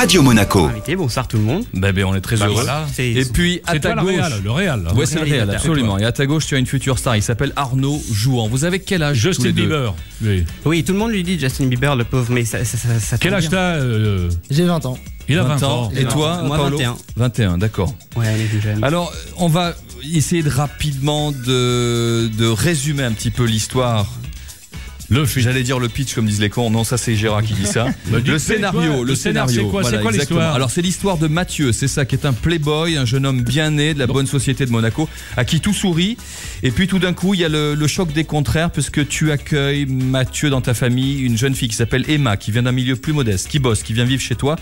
Radio Monaco. Invité, bonsoir tout le monde. On est très heureux. Voilà. Et puis à ta gauche, le Real. ouais, c'est le Real, absolument. Et à ta gauche, tu as une future star. Il s'appelle Arnaud Jouan. Vous avez quel âge? Justin Bieber. Oui, tout le monde lui dit Justin Bieber, le pauvre, mais ça Quel âge t'as J'ai 20 ans. Il a 20 ans. Et toi, moi, Paolo? 21. 21, d'accord. Ouais, on est plus jeune. Alors, on va essayer de rapidement de résumer un petit peu l'histoire. J'allais dire le pitch comme disent les cons. Non, ça c'est Gérard qui dit ça. le scénario, c'est quoi, voilà, c'est quoi l'histoire? Alors c'est l'histoire de Mathieu, c'est ça, qui est un playboy, un jeune homme bien né de la bonne société de Monaco, à qui tout sourit. Et puis tout d'un coup, il y a le choc des contraires, puisque tu accueilles Mathieu dans ta famille, une jeune fille qui s'appelle Emma, qui vient d'un milieu plus modeste, qui bosse, qui vient vivre chez toi.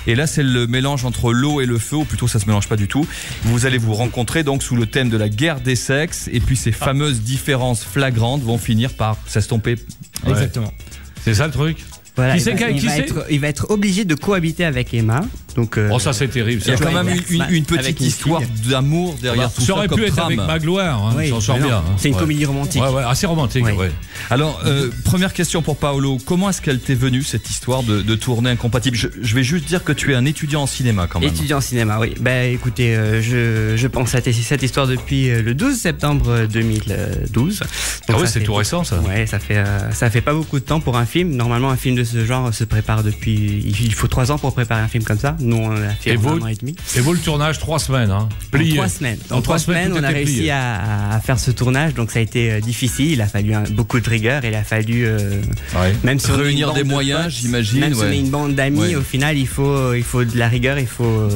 Et là, c'est le mélange entre l'eau et le feu, ou plutôt ça se mélange pas du tout. Vous allez vous rencontrer donc sous le thème de la guerre des sexes, et puis ces fameuses différences flagrantes vont finir par s'estomper. Ouais. Exactement. C'est ça le truc. Voilà, Qui il va être obligé de cohabiter avec Emma. Donc, Oh, ça c'est terrible. Il y a quand même une petite avec une histoire d'amour derrière tout ça. Ça aurait pu être trame. avec Magloire, hein, Oui, j'en sors mais non, bien. hein. c'est une comédie romantique. Ouais, assez romantique. Ouais. Ouais. Alors, première question pour Paolo. Comment est-ce qu'elle t'est venue, cette histoire de tournée incompatible? Je vais juste dire que tu es un étudiant en cinéma quand même. Étudiant en cinéma, oui. Écoutez, je pense à cette histoire depuis le 12 septembre 2012. Donc C'est tout récent ça. Ouais, ça fait pas beaucoup de temps pour un film. Normalement, un film de ce genre se prépare depuis. Il faut 3 ans pour préparer un film comme ça. Nous, on a fait un an et demi. Et vous, le tournage, 3 semaines. Hein. En 3 semaines. En 3 semaines, on a réussi à faire ce tournage. Donc ça a été difficile. Il a fallu beaucoup de rigueur. Il a fallu même si réunir des moyens, j'imagine. Même si on est une bande d'amis, au final, il faut de la rigueur. Il faut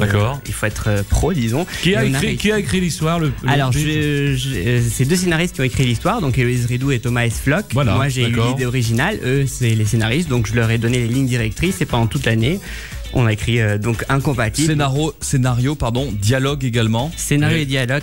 être pro, disons. Qui a écrit l'histoire? Alors, c'est 2 scénaristes qui ont écrit l'histoire. Donc Héloïse Ridou et Thomas Esfloc. Voilà, moi, j'ai eu l'idée originale. Eux, c'est les scénaristes. Donc je leur ai donné les lignes directrices. Et pendant toute l'année, on a écrit donc Incompatible. Scénario, dialogue également. Scénario et dialogue,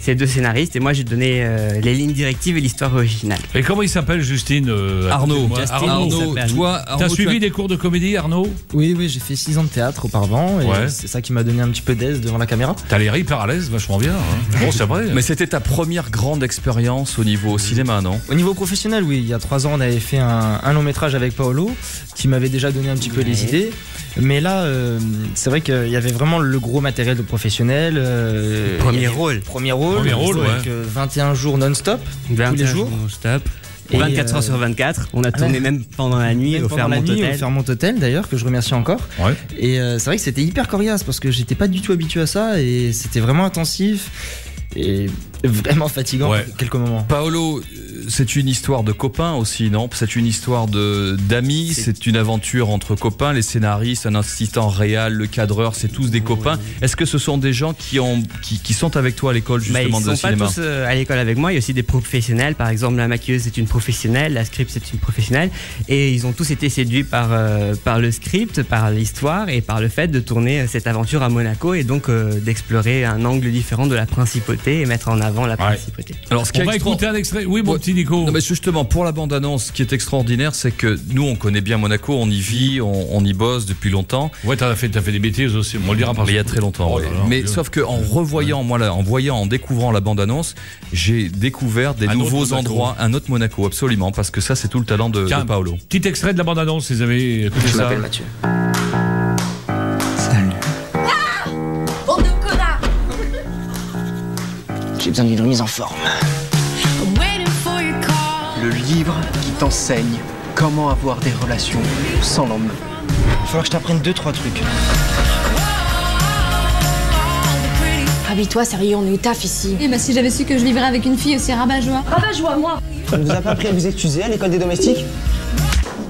c'est 2 scénaristes. Et moi, j'ai donné les lignes directives et l'histoire originale. Et comment il s'appelle, Justine? Arnaud. Arnaud, toi, t'as suivi des cours de comédie, Arnaud? Oui, j'ai fait 6 ans de théâtre auparavant. Et c'est ça qui m'a donné un petit peu d'aise devant la caméra. T'as l'air hyper à l'aise, vachement bien. Hein. Bon, c'est vrai. Mais c'était ta première grande expérience au niveau cinéma, non? Au niveau professionnel, oui. Il y a 3 ans, on avait fait un long métrage avec Paolo, qui m'avait déjà donné un petit peu les idées. Mais là, c'est vrai qu'il y avait vraiment le gros matériel de professionnel. Premier rôle, avec 21 jours non-stop, tous les jours. Non-stop. 24 heures sur 24. On a tourné même pendant la nuit au Fairmont Hotel d'ailleurs, que je remercie encore. Ouais. Et c'est vrai que c'était hyper coriace parce que j'étais pas du tout habitué à ça et c'était vraiment intensif et vraiment fatigant quelques moments. Paolo, c'est une histoire de copains aussi, non? C'est une histoire d'amis, c'est une aventure entre copains, les scénaristes, un assistant réal, le cadreur, c'est tous des copains. Est-ce que ce sont des gens qui sont avec toi à l'école justement de cinéma? Ils sont pas tous à l'école avec moi, il y a aussi des professionnels. Par exemple, la maquilleuse c'est une professionnelle, la script c'est une professionnelle. Et ils ont tous été séduits par le script, par l'histoire et par le fait de tourner cette aventure à Monaco et donc d'explorer un angle différent de la principauté et mettre en avant la principauté. Alors, on va écouter un extrait. Oui, mon petit Nico. Non, mais justement, pour la bande-annonce, ce qui est extraordinaire, c'est que nous, on connaît bien Monaco, on y vit, on y bosse depuis longtemps. Ouais, t'as fait des bêtises aussi. On le dira pas. Il y a très longtemps. Mais sauf que en découvrant la bande-annonce, j'ai découvert des nouveaux endroits, un autre Monaco, absolument, parce que ça, c'est tout le talent de Paolo. Petit extrait de la bande-annonce, les amis. Je m'appelle Mathieu. Salut. Ah, bande de connards. J'ai besoin d'une remise en forme. Le livre qui t'enseigne comment avoir des relations sans lendemain. Il va falloir que je t'apprenne 2-3 trucs. Habille-toi, sérieux, on est au taf ici. Eh bah si j'avais su que je vivrais avec une fille aussi rabat-joie. Rabat-joie, moi. On vous a pas appris à vous excuser à l'école des domestiques?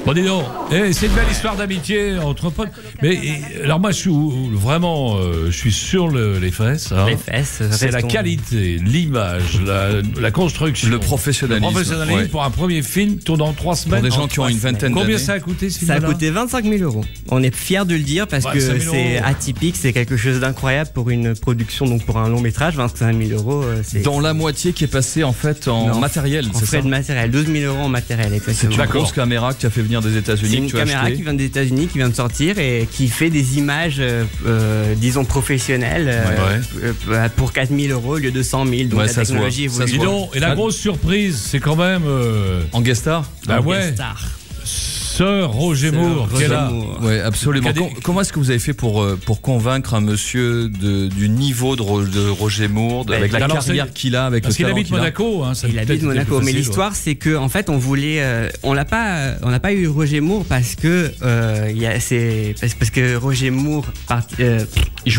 Bon, dis donc, c'est une belle histoire d'amitié entre potes. Mais alors moi, je suis sur les fesses. Hein. Les fesses. C'est la qualité, l'image, la construction, le professionnalisme. Pour un premier film tournant 3 semaines. Pour des gens qui ont une vingtaine d'années. Combien ça a coûté ce film-là? Ça a coûté 25 000 €. On est fiers de le dire parce que c'est atypique, c'est quelque chose d'incroyable pour une production, donc pour un long métrage. 25 000 €. C'est dans la moitié qui est passée en fait en matériel. En frais de matériel, 12 000 € en matériel. C'est une grosse caméra que tu as fait venir des États-Unis. C'est une caméra qui vient des États-Unis, qui vient de sortir et qui fait des images, disons professionnelles, pour 4 000 € au lieu de 100 000. Donc la technologie évolue. Et la grosse surprise, c'est quand même en guest star. Bah ouais. Sir Roger Moore, qui est là. Ouais, absolument. Cadet- Comment est-ce que vous avez fait pour convaincre un monsieur du niveau de Roger Moore, avec la alors, carrière qu'il a, avec Parce le qu'il talent habite qu'il a? Monaco. Hein, ça Il peut-être habite été Monaco, plus mais facile, l'histoire c'est que en fait on voulait, on n'a pas eu Roger Moore parce que parce que Roger Moore Il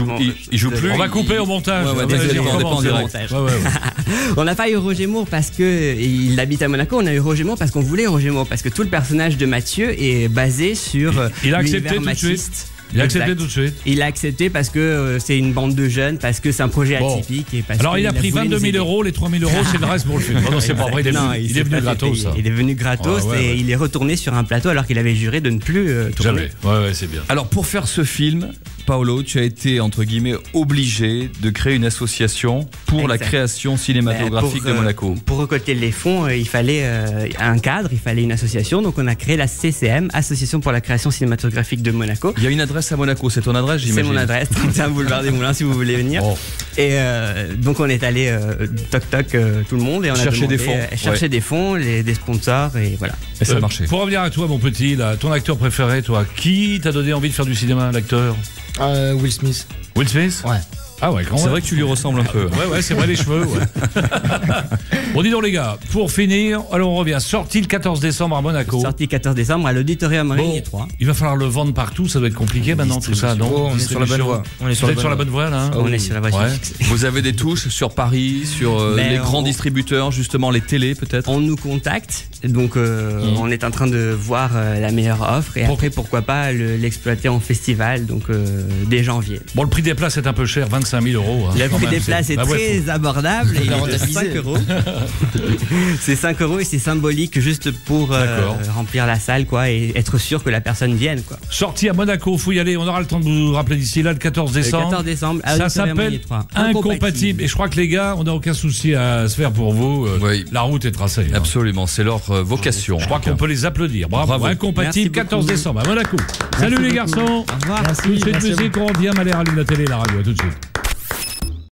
joue plus. On va couper au montage. Ouais, Vas-y, désolé, on on recommence. dépend en direct. Ouais. On n'a pas eu Roger Moore parce que il habite à Monaco. On a eu Roger Moore parce qu'on voulait Roger Moore, parce que tout le personnage de Mathieu est basé sur Il a accepté l'univers tout de suite. mathiste. Il a accepté Exact. tout de suite. Il a accepté parce que c'est une bande de jeunes, parce que c'est un projet Bon. atypique. Et parce Alors il a qu'il pris voulu 22 nous 000 aider. euros, les 3 000 euros, c'est le reste pour le film. Non, c'est pas vrai, il est Non, venu, il s'est est venu pas fait gratos. payer. Ça. Il est venu gratos Ah ouais. et il est retourné sur un plateau alors qu'il avait juré de ne plus tourner. Jamais. Ouais, c'est bien. Alors pour faire ce film, Paolo, tu as été entre guillemets obligé de créer une association pour la Exact. création cinématographique Pour, de Monaco. Pour récolter les fonds, il fallait un cadre, il fallait une association. Donc on a créé la CCM, Association pour la création cinématographique de Monaco. Il y a une adresse à Monaco, c'est ton adresse, C'est j'imagine. mon adresse, 31 boulevard des Moulins si vous voulez venir. Bon. Et donc on est allé toc toc tout le monde et on Chercher a demandé, des fonds. chercher Ouais. des fonds, des sponsors et voilà. Et ça a marché. Pour revenir à toi, mon petit, là, ton acteur préféré, toi, qui t'a donné envie de faire du cinéma, l'acteur Will Smith. Will Smith. Ouais. Ah ouais, quand C'est même. vrai que tu lui ressembles un peu. Ouais, c'est vrai, les cheveux, ouais. Bon, dis donc, les gars, pour finir, alors on revient. Sorti le 14 décembre à Monaco. Sorti 14 décembre à l'Auditorium Régnier 3. Il va falloir le vendre partout, ça doit être compliqué maintenant, tout ça, non? Oh, on est sur la bonne voie. On est Vous sur êtes sur la bonne voie, là, hein? On est sur la voie Ouais. fixe. Vous avez des touches sur Paris, sur Ben, les grands on- distributeurs, justement les télés peut-être. On nous contacte, donc on est en train de voir la meilleure offre et après pourquoi pas l'exploiter en festival, donc dès janvier. Bon, le prix des places est un peu cher, 25 000 euros. Hein, Le quand prix même, des places est Bah ouais, très abordable, et il est de rentabiliser. 5 euros. C'est 5 euros et c'est symbolique juste pour D'accord. remplir la salle quoi, et être sûr que la personne vienne. Quoi. Sorti à Monaco, faut y aller. On aura le temps de vous rappeler d'ici là, le 14 décembre. Le 14 décembre, à Ça l'Auditorium s'appelle Régnier 3. Incompatible. Et je crois que les gars, on n'a aucun souci à se faire pour vous. Oui. La route est tracée. hein. Absolument, c'est leur vocation. Je crois qu'on peut les applaudir. Bravo. Bravo. Incompatible, Merci 14 beaucoup. décembre à Monaco. Salut les beaucoup. garçons. Au revoir. Merci. Tout de suite, merci à vous. musique, on revient. Allez, rallume la télé et la radio. À tout de suite.